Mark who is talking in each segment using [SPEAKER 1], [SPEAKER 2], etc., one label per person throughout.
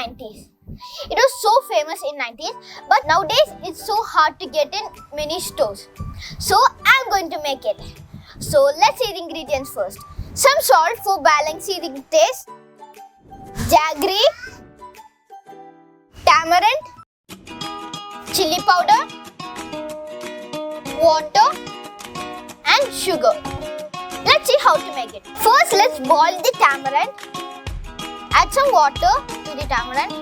[SPEAKER 1] 90s. It was so famous in 90s, but nowadays it's so hard to get in many stores. So I'm going to make it. So let's see the ingredients first. Some salt for balancing the taste, jaggery, tamarind, chili powder, water and sugar. Let's see how to make it. First, let's boil the tamarind. Add some water to the tamarind.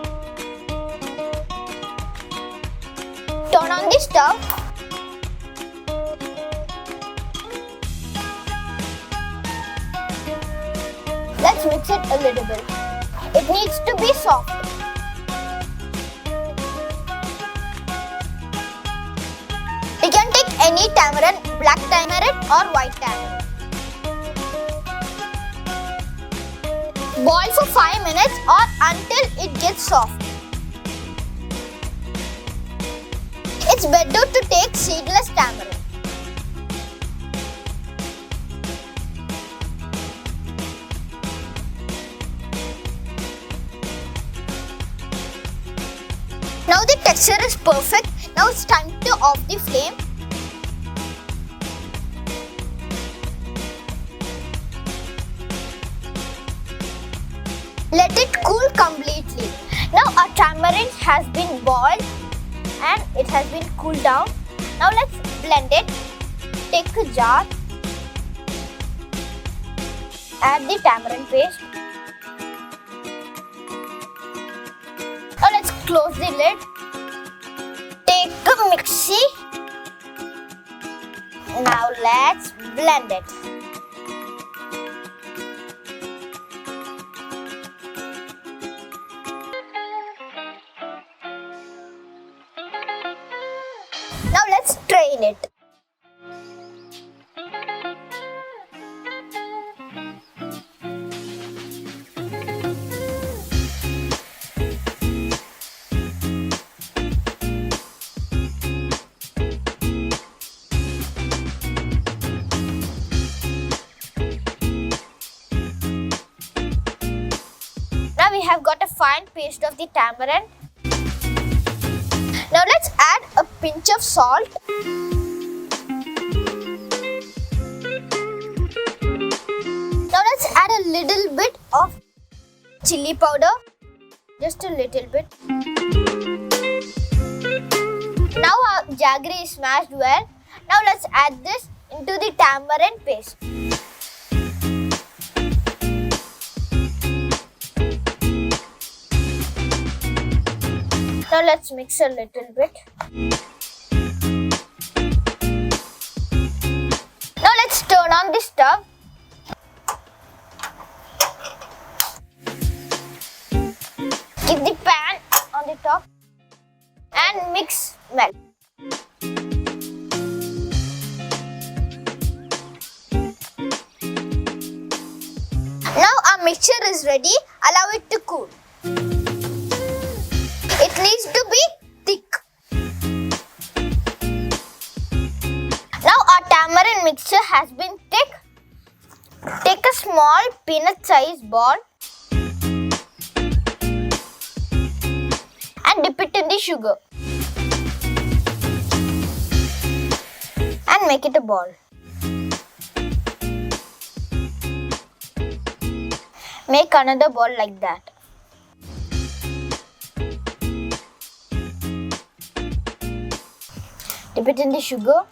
[SPEAKER 1] Turn on the stove. Let's mix it a little bit. It needs to be soft. You can take any tamarind, black tamarind or white tamarind. Boil for 5 minutes or until it gets soft. It's better to take seedless tamarind. Now the texture is perfect. Now it's time to off the flame. Let it cool completely. Now our tamarind has been boiled and it has been cooled down. Now let's blend it. Take a jar. Add the tamarind paste. Now let's close the lid. Take a mixie. Now let's blend it. Now let's strain it. Now we have got a fine paste of the tamarind. Now let's add a pinch of salt. Now let's add a little bit of chili powder. Just a little bit. Now our jaggery is smashed well. Now let's add this into the tamarind paste. Now let's mix a little bit. Now let's turn on the stove. Keep the pan on the top and mix well. Now our mixture is ready. Allow it to cool. It needs to be thick. Now our tamarind mixture has been thick. Take a small peanut-sized ball and dip it in the sugar and make it a ball. Make another ball like that. Dip it in the sugar.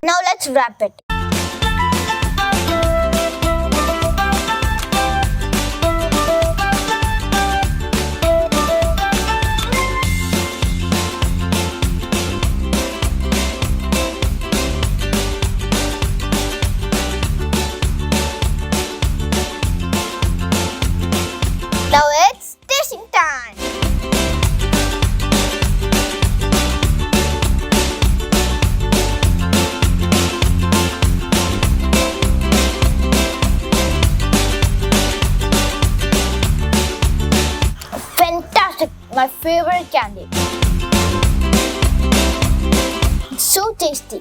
[SPEAKER 1] Now let's wrap it. my favorite candy. It's so tasty.